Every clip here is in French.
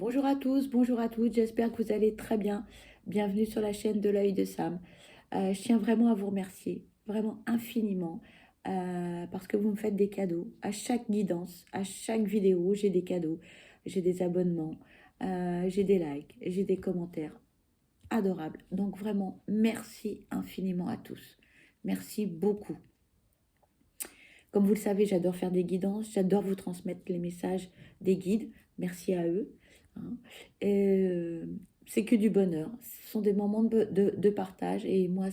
bonjour à toutes, j'espère que vous allez très bien. Bienvenue sur la chaîne de l'œil de Sam. Je tiens vraiment à vous remercier, vraiment infiniment, parce que vous me faites des cadeaux. À chaque guidance, à chaque vidéo, j'ai des cadeaux, j'ai des abonnements, j'ai des likes, j'ai des commentaires adorables. Donc vraiment, merci infiniment à tous. Merci beaucoup. Comme vous le savez, j'adore faire des guidances, j'adore vous transmettre les messages des guides. Merci à eux, hein. Et, c'est que du bonheur. Ce sont des moments de partage et moi,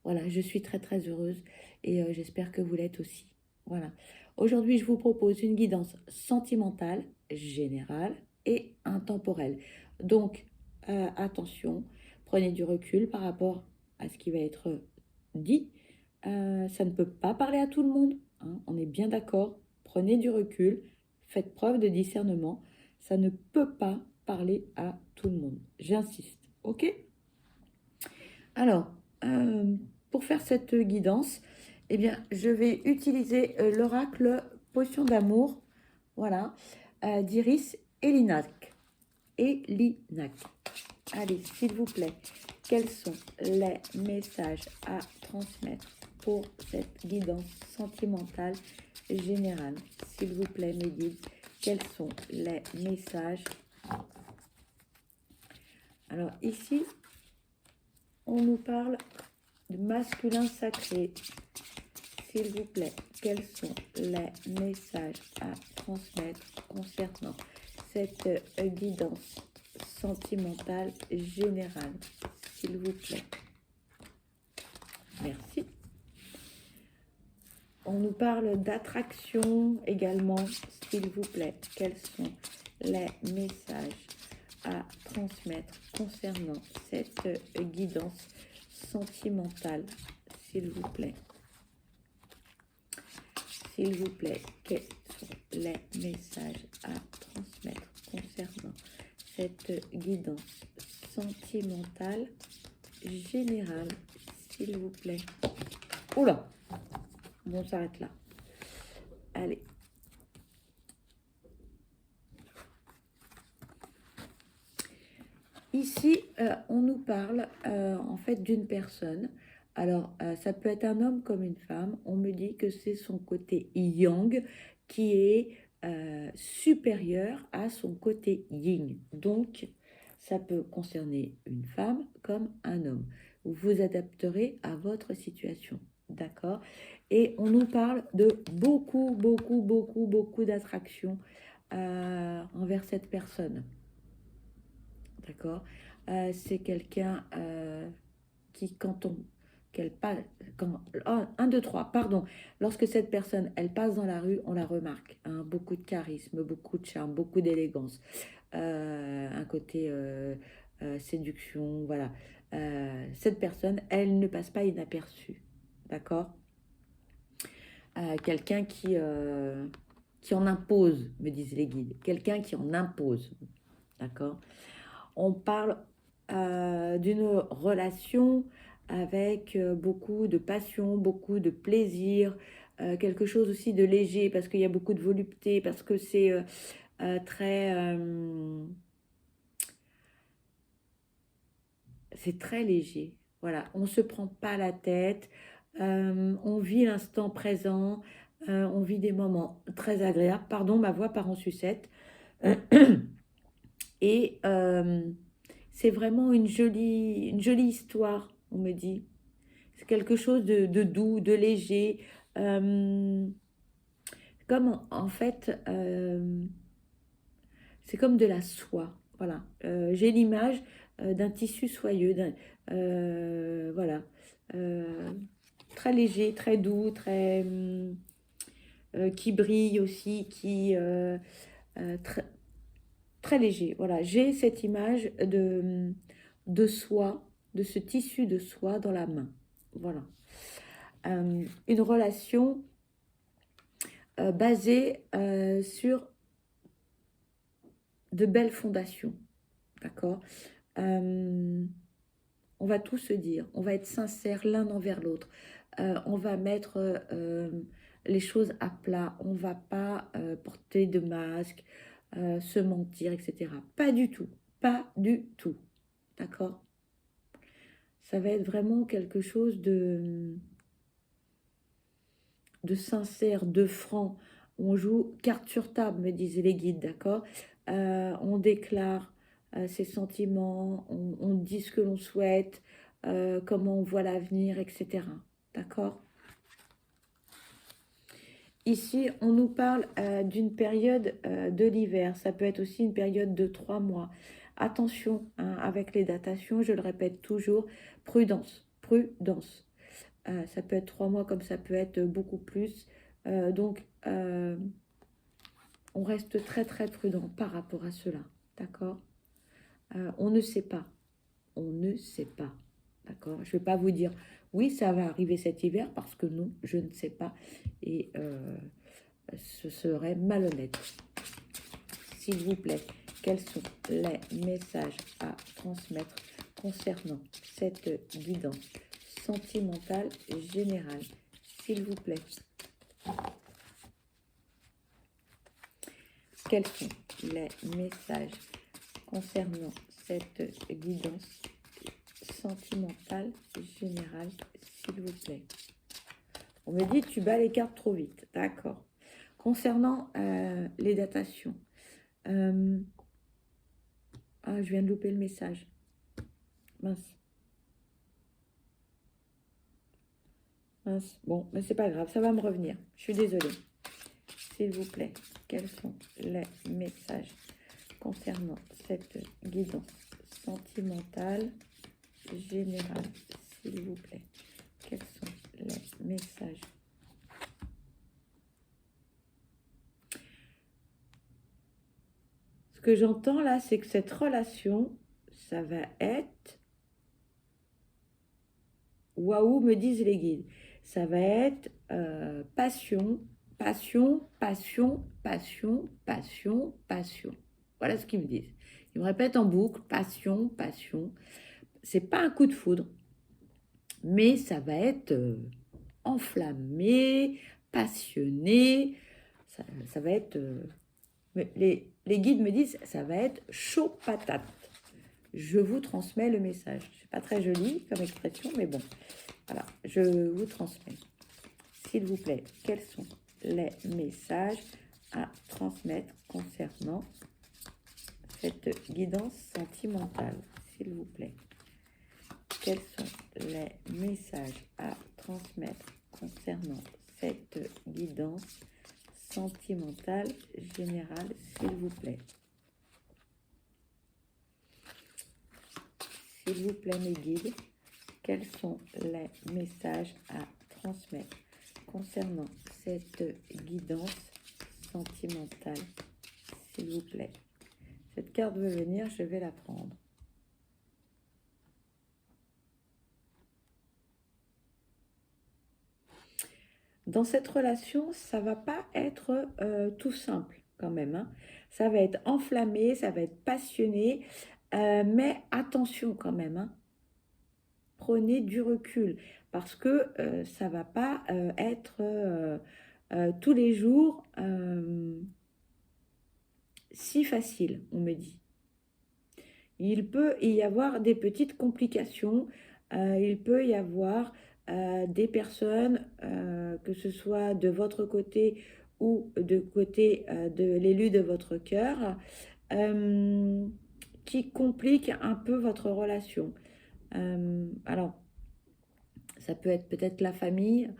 voilà, je suis très très heureuse et j'espère que vous l'êtes aussi. Voilà. Aujourd'hui, je vous propose une guidance sentimentale, générale et intemporelle. Donc, attention, prenez du recul par rapport à ce qui va être dit. Ça ne peut pas parler à tout le monde, hein, on est bien d'accord. Prenez du recul, faites preuve de discernement. Ça ne peut pas parler à tout le monde. J'insiste, ok? Alors, pour faire cette guidance, eh bien, je vais utiliser l'oracle Potion d'amour, voilà, d'Iris Elinac. Elinac. Allez, s'il vous plaît, quels sont les messages à transmettre pour cette guidance sentimentale générale? S'il vous plaît, mes guides, quels sont les messages? Alors ici, on nous parle de masculin sacré. S'il vous plaît, quels sont les messages à transmettre concernant cette guidance sentimentale générale, s'il vous plaît? Merci. On nous parle d'attraction également, s'il vous plaît. Quels sont les messages à transmettre concernant cette guidance sentimentale, s'il vous plaît? S'il vous plaît, quels sont les messages à transmettre concernant cette guidance sentimentale générale, s'il vous plaît? Oula, bon, on s'arrête là. Allez. Ici, on nous parle en fait d'une personne. Alors, ça peut être un homme comme une femme. On me dit que c'est son côté yang qui est supérieur à son côté yin. Donc, ça peut concerner une femme comme un homme. Vous vous adapterez à votre situation, d'accord? Et on nous parle de beaucoup d'attraction envers cette personne. D'accord? C'est quelqu'un qui, qu'elle passe, un, deux, trois, pardon. Lorsque cette personne, elle passe dans la rue, on la remarque, hein, beaucoup de charisme, beaucoup de charme, beaucoup d'élégance, un côté séduction, voilà. Cette personne, elle ne passe pas inaperçue, d'accord? Quelqu'un qui en impose, me disent les guides, quelqu'un qui en impose, d'accord? On parle d'une relation avec beaucoup de passion, beaucoup de plaisir, quelque chose aussi de léger parce qu'il y a beaucoup de volupté, parce que c'est très léger. Voilà, on ne se prend pas la tête, on vit l'instant présent, on vit des moments très agréables. Pardon, ma voix part en sucette. Et c'est vraiment une jolie histoire, on me dit. C'est quelque chose de doux, de léger. Comme en fait, c'est comme de la soie. Voilà. J'ai l'image d'un tissu soyeux, voilà. Très léger, très doux, qui brille aussi, très, très léger. Voilà, j'ai cette image de soie, de ce tissu de soie dans la main. Voilà. Une relation basée sur de belles fondations. D'accord? On va tout se dire, on va être sincère l'un envers l'autre. On va mettre les choses à plat, on va pas porter de masque, se mentir, etc. Pas du tout, pas du tout, d'accord? Ça va être vraiment quelque chose de sincère, de franc. On joue carte sur table, me disaient les guides, d'accord? On déclare ses sentiments, on dit ce que l'on souhaite, comment on voit l'avenir, etc. D'accord? Ici, on nous parle d'une période de l'hiver. Ça peut être aussi une période de 3 mois. Attention hein, avec les datations, je le répète toujours, prudence, prudence. Ça peut être 3 mois comme ça peut être beaucoup plus. Donc, on reste très très prudent par rapport à cela. D'accord? On ne sait pas. On ne sait pas. D'accord? Je ne vais pas vous dire, oui, ça va arriver cet hiver parce que non, je ne sais pas. Et ce serait malhonnête. S'il vous plaît, quels sont les messages à transmettre concernant cette guidance sentimentale générale? S'il vous plaît. Quels sont les messages concernant cette guidance sentimentale générale, s'il vous plaît? On me dit, tu bats les cartes trop vite. D'accord. Concernant les datations, je viens de louper le message. Mince. Mince. Bon, mais c'est pas grave, ça va me revenir. Je suis désolée. S'il vous plaît, quels sont les messages concernant cette guidance sentimentale générale? S'il vous plaît, quels sont les messages? Ce que j'entends là, c'est que cette relation, ça va être... Waouh, me disent les guides. Ça va être passion, passion, passion, passion, passion, passion. Voilà ce qu'ils me disent. Ils me répètent en boucle, passion, passion. C'est pas un coup de foudre, mais ça va être enflammé, passionné. Ça va être... les guides me disent, ça va être chaud patate. Je vous transmets le message. C'est pas très joli comme expression, mais bon. Voilà, je vous transmets. S'il vous plaît, quels sont les messages à transmettre concernant cette guidance sentimentale? S'il vous plaît. Quels sont les messages à transmettre concernant cette guidance sentimentale générale, s'il vous plaît? S'il vous plaît, mes guides, quels sont les messages à transmettre concernant cette guidance sentimentale, s'il vous plaît? Cette carte veut venir, je vais la prendre. Dans cette relation, ça va pas être tout simple quand même. Hein. Ça va être enflammé, ça va être passionné, mais attention quand même. Hein. Prenez du recul parce que ça va pas être tous les jours si facile, on me dit. Il peut y avoir des petites complications, il peut y avoir des personnes, que ce soit de votre côté ou de côté de l'élu de votre cœur, qui compliquent un peu votre relation. Alors, ça peut être peut-être la famille,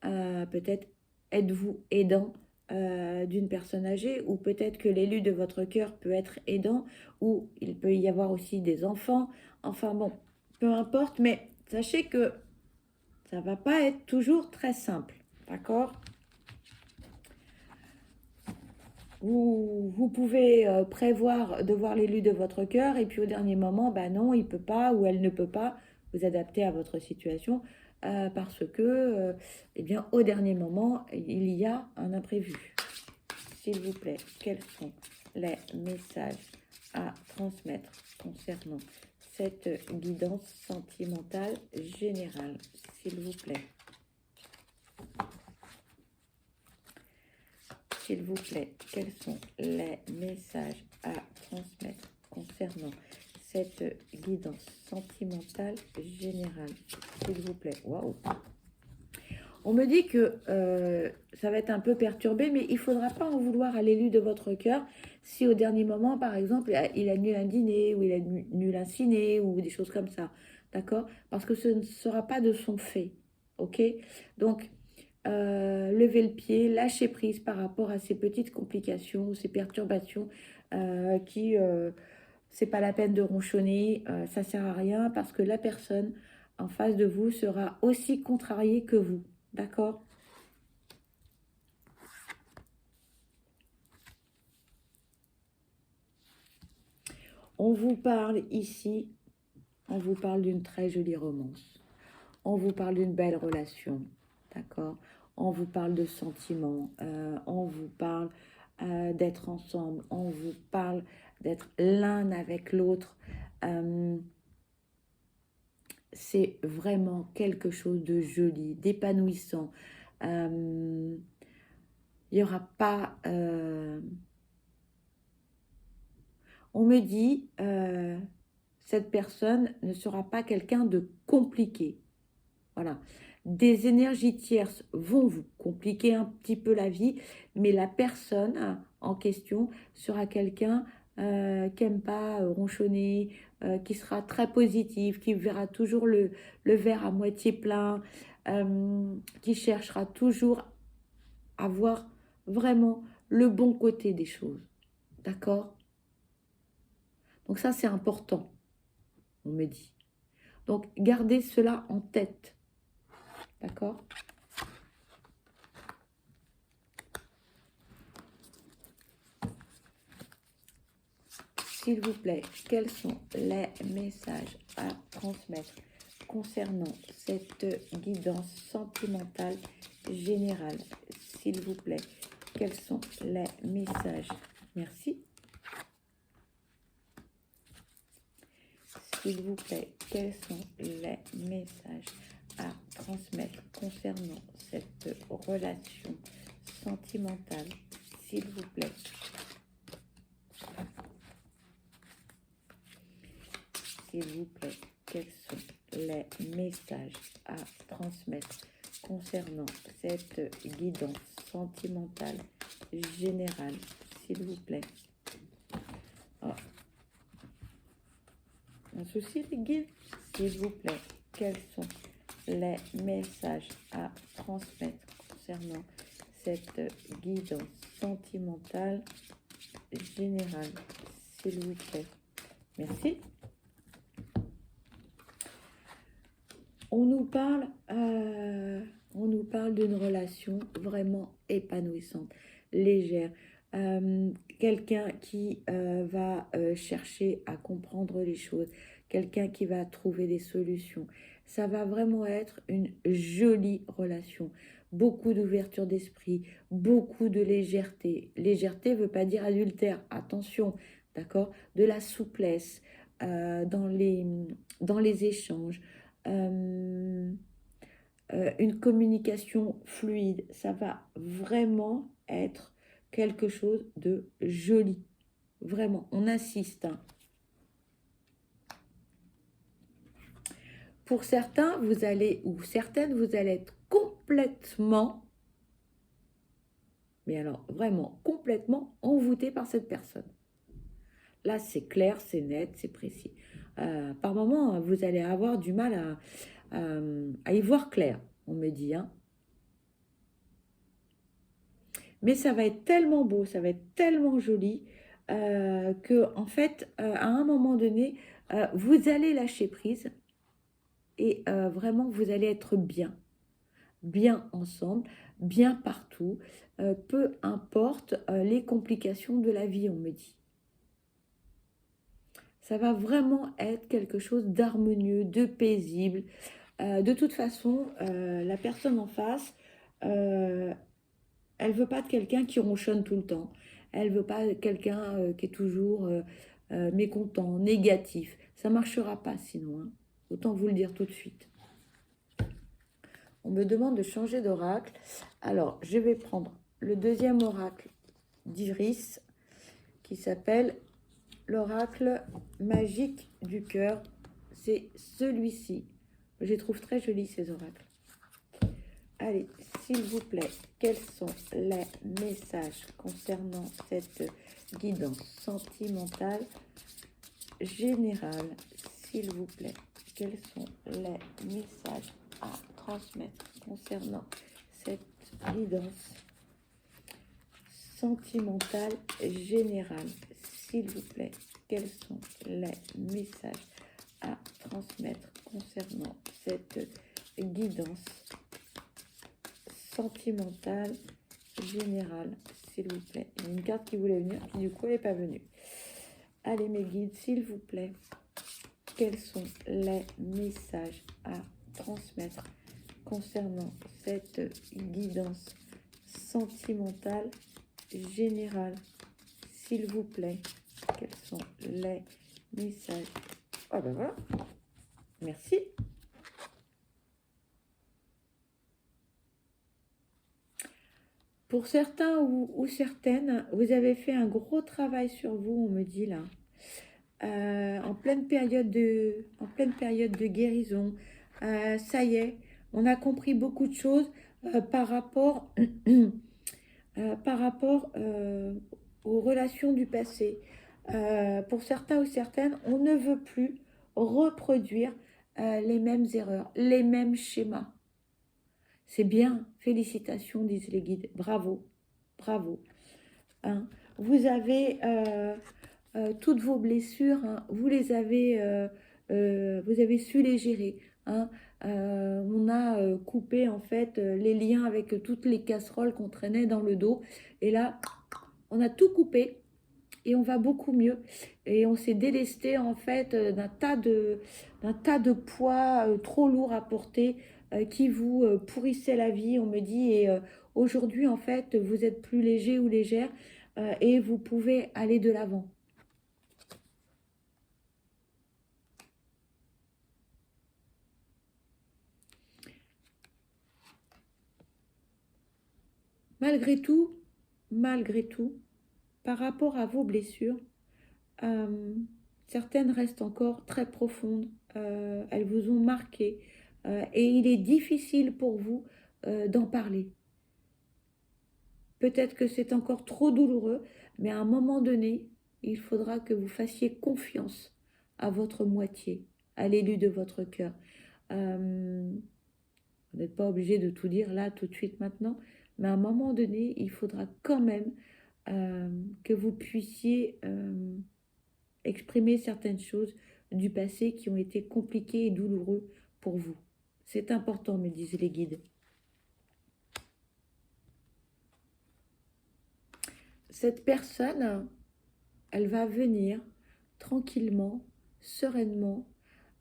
peut-être êtes-vous aidant d'une personne âgée, ou peut-être que l'élu de votre cœur peut être aidant, ou il peut y avoir aussi des enfants. Enfin bon, peu importe, mais sachez que ça va pas être toujours très simple, d'accord? Vous pouvez prévoir de voir l'élu de votre cœur et puis au dernier moment, ben non, il peut pas ou elle ne peut pas vous adapter à votre situation parce que, eh bien, au dernier moment, il y a un imprévu. S'il vous plaît, quels sont les messages à transmettre concernant cette guidance sentimentale générale, s'il vous plaît? S'il vous plaît, quels sont les messages à transmettre concernant cette guidance sentimentale générale? S'il vous plaît. Waouh! On me dit que ça va être un peu perturbé, mais il ne faudra pas en vouloir à l'élu de votre cœur si au dernier moment, par exemple, il annule un dîner ou il annule un ciné ou des choses comme ça. D'accord? Parce que ce ne sera pas de son fait. OK? Donc, lever le pied, lâcher prise par rapport à ces petites complications, ces perturbations qui, c'est pas la peine de ronchonner, ça sert à rien parce que la personne en face de vous sera aussi contrariée que vous. D'accord? On vous parle ici, on vous parle d'une très jolie romance. On vous parle d'une belle relation. D'accord? On vous parle de sentiments. On vous parle d'être ensemble. On vous parle d'être l'un avec l'autre. C'est vraiment quelque chose de joli, d'épanouissant. Il n'y aura pas... on me dit, cette personne ne sera pas quelqu'un de compliqué. Voilà. Des énergies tierces vont vous compliquer un petit peu la vie, mais la personne en question sera quelqu'un qui n'aime pas ronchonner, qui sera très positif, qui verra toujours le verre à moitié plein, qui cherchera toujours à voir vraiment le bon côté des choses. D'accord? Donc ça, c'est important, on me dit. Donc, gardez cela en tête. D'accord? S'il vous plaît, quels sont les messages à transmettre concernant cette guidance sentimentale générale? S'il vous plaît, quels sont les messages? Merci. S'il vous plaît, quels sont les messages à transmettre concernant cette relation sentimentale? S'il vous plaît. S'il vous plaît, quels sont les messages à transmettre concernant cette guidance sentimentale générale? S'il vous plaît. Oh. Un souci, les guides? S'il vous plaît, quels sont les messages à transmettre concernant cette guidance sentimentale générale? S'il vous plaît. Merci. On nous parle d'une relation vraiment épanouissante, légère. Quelqu'un qui va chercher à comprendre les choses, quelqu'un qui va trouver des solutions. Ça va vraiment être une jolie relation. Beaucoup d'ouverture d'esprit, beaucoup de légèreté. Légèreté ne veut pas dire adultère, attention, d'accord? De la souplesse dans les échanges. Une communication fluide, ça va vraiment être quelque chose de joli. Vraiment, on insiste. Pour certains, vous allez, ou certaines, vous allez être complètement, mais alors vraiment complètement envoûté par cette personne. Là, c'est clair, c'est net, c'est précis. Par moments, vous allez avoir du mal à y voir clair, on me dit. Hein. Mais ça va être tellement beau, ça va être tellement joli que, en fait, à un moment donné, vous allez lâcher prise et vraiment, vous allez être bien ensemble, bien partout, peu importe les complications de la vie, on me dit. Ça va vraiment être quelque chose d'harmonieux, de paisible. De toute façon, la personne en face, elle ne veut pas de quelqu'un qui ronchonne tout le temps. Elle ne veut pas de quelqu'un qui est toujours mécontent, négatif. Ça ne marchera pas sinon. Hein. Autant vous le dire tout de suite. On me demande de changer d'oracle. Alors, je vais prendre le deuxième oracle d'Iris qui s'appelle l'oracle magique du cœur. C'est celui-ci. Je les trouve très jolis, ces oracles. Allez, s'il vous plaît, quels sont les messages concernant cette guidance sentimentale générale? S'il vous plaît, quels sont les messages à transmettre concernant cette guidance sentimentale générale? S'il vous plaît, quels sont les messages à transmettre concernant cette guidance sentimentale générale? S'il vous plaît. Il y a une carte qui voulait venir, qui du coup n'est pas venue. Allez mes guides, s'il vous plaît, quels sont les messages à transmettre concernant cette guidance sentimentale générale? S'il vous plaît, quels sont les messages? Oh ben voilà, merci. Pour certains ou certaines, vous avez fait un gros travail sur vous, on me dit là. En pleine période de guérison. Ça y est, on a compris beaucoup de choses par rapport, aux relations du passé. Pour certains ou certaines, on ne veut plus reproduire les mêmes erreurs, les mêmes schémas. C'est bien, félicitations, disent les guides. Bravo, bravo. Hein. Vous avez toutes vos blessures, hein, vous avez su les gérer. Hein. On a coupé en fait les liens avec toutes les casseroles qu'on traînait dans le dos. Et là, on a tout coupé et on va beaucoup mieux. Et on s'est délesté en fait d'un tas de poids trop lourds à porter qui vous pourrissait la vie, on me dit. Et aujourd'hui, en fait, vous êtes plus léger ou légère et vous pouvez aller de l'avant. Malgré tout, par rapport à vos blessures, certaines restent encore très profondes. Elles vous ont marqué et il est difficile pour vous d'en parler. Peut-être que c'est encore trop douloureux, mais à un moment donné, il faudra que vous fassiez confiance à votre moitié, à l'élu de votre cœur. Vous n'êtes pas obligé de tout dire là, tout de suite, maintenant, mais à un moment donné, il faudra quand même que vous puissiez exprimer certaines choses du passé qui ont été compliquées et douloureux pour vous. C'est important, me disent les guides. Cette personne, elle va venir tranquillement, sereinement,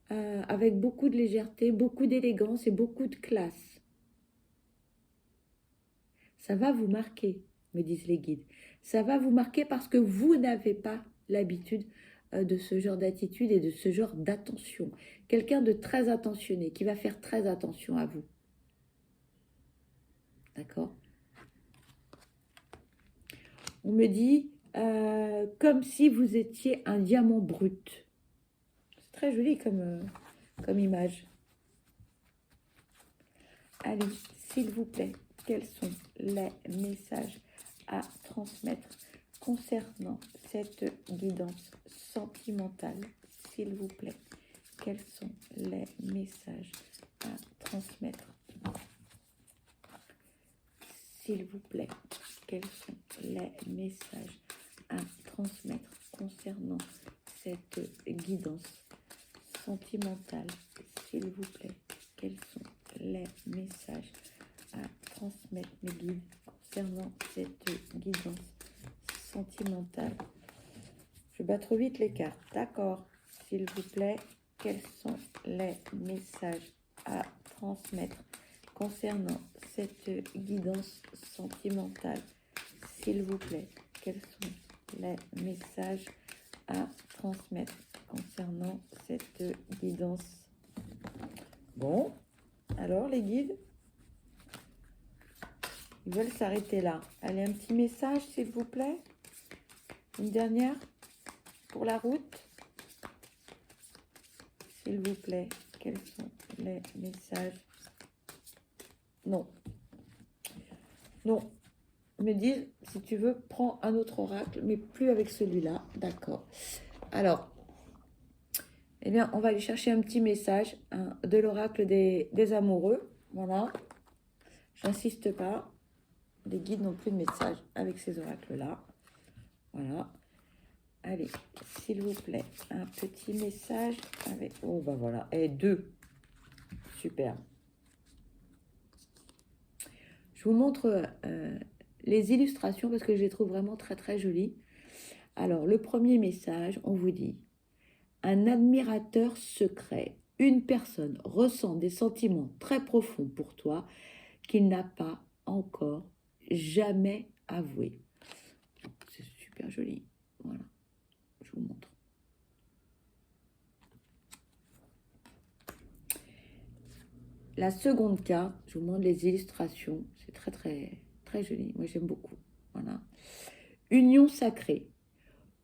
avec beaucoup de légèreté, beaucoup d'élégance et beaucoup de classe. Ça va vous marquer, me disent les guides. Ça va vous marquer parce que vous n'avez pas l'habitude de ce genre d'attitude et de ce genre d'attention. Quelqu'un de très attentionné, qui va faire très attention à vous. D'accord? On me dit comme si vous étiez un diamant brut. C'est très joli comme image. Allez, s'il vous plaît, quels sont les messages à transmettre concernant cette guidance sentimentale? S'il vous plaît, quels sont les messages à transmettre? S'il vous plaît, quels sont les messages à transmettre concernant cette guidance sentimentale? S'il vous plaît, quels sont les messages à transmettre, mes guides, concernant cette guidance sentimentale? Je bats trop vite les cartes, d'accord. S'il vous plaît, quels sont les messages à transmettre concernant cette guidance sentimentale? S'il vous plaît, quels sont les messages à transmettre concernant cette guidance? Bon, alors les guides, Ils veulent s'arrêter là. Allez, un petit message, s'il vous plaît. Une dernière pour la route. S'il vous plaît, quels sont les messages? Non. Non. Ils me disent, si tu veux, prends un autre oracle, mais plus avec celui-là. D'accord. Alors, eh bien, on va aller chercher un petit message hein, de l'oracle des amoureux. Voilà. J'insiste pas. Les guides n'ont plus de message avec ces oracles-là. Voilà. Allez, s'il vous plaît, un petit message avec... Oh, bah voilà. Et deux. Super. Je vous montre les illustrations parce que je les trouve vraiment très, très jolies. Alors, le premier message, on vous dit... Un admirateur secret, une personne ressent des sentiments très profonds pour toi qu'il n'a pas encore jamais avoués. C'est super joli. Voilà, je vous montre. La seconde carte, je vous montre les illustrations. C'est très, très, très joli. Moi, j'aime beaucoup. Voilà. Union sacrée.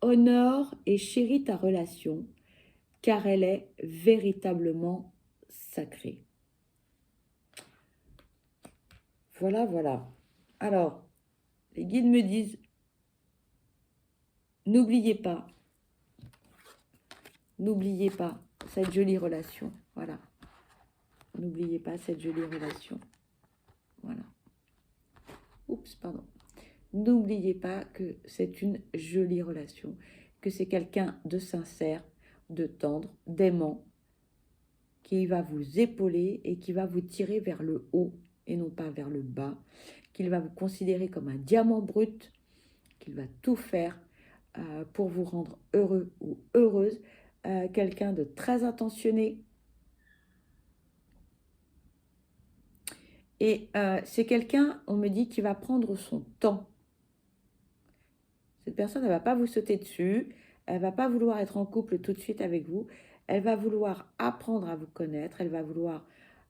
Honore et chéris ta relation, car elle est véritablement sacrée. Voilà, voilà. Alors, les guides me disent, n'oubliez pas cette jolie relation. Voilà. N'oubliez pas cette jolie relation. Voilà. Oups, pardon. N'oubliez pas que c'est une jolie relation, que c'est quelqu'un de sincère, de tendre, d'aimant, qui va vous épauler et qui va vous tirer vers le haut et non pas vers le bas, qu'il va vous considérer comme un diamant brut, qu'il va tout faire pour vous rendre heureux ou heureuse, quelqu'un de très attentionné. Et c'est quelqu'un, on me dit, qui va prendre son temps. Cette personne, elle ne va pas vous sauter dessus, elle ne va pas vouloir être en couple tout de suite avec vous, elle va vouloir apprendre à vous connaître, elle va vouloir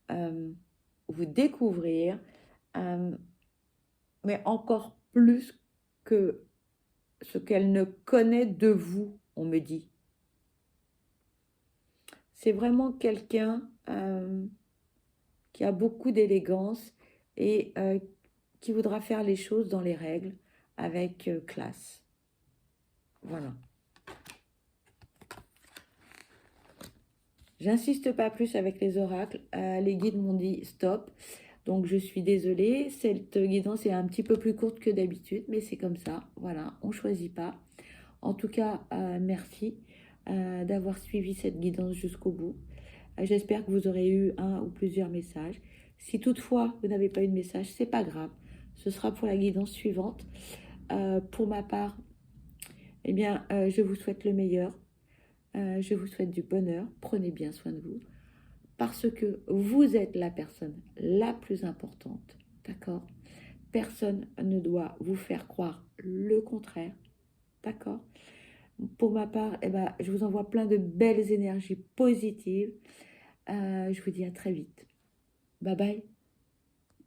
vous découvrir, mais encore plus que ce qu'elle ne connaît de vous, on me dit. C'est vraiment quelqu'un qui a beaucoup d'élégance et qui voudra faire les choses dans les règles, avec classe. Voilà. J'insiste pas plus avec les oracles. Les guides m'ont dit stop. Donc je suis désolée. Cette guidance est un petit peu plus courte que d'habitude, mais c'est comme ça. Voilà, on ne choisit pas. En tout cas, merci d'avoir suivi cette guidance jusqu'au bout. J'espère que vous aurez eu un ou plusieurs messages. Si toutefois vous n'avez pas eu de message, c'est pas grave. Ce sera pour la guidance suivante. Pour ma part, eh bien, je vous souhaite le meilleur. Je vous souhaite du bonheur. Prenez bien soin de vous. Parce que vous êtes la personne la plus importante. D'accord? Personne ne doit vous faire croire le contraire. D'accord? Pour ma part, eh ben, je vous envoie plein de belles énergies positives. Je vous dis à très vite. Bye bye.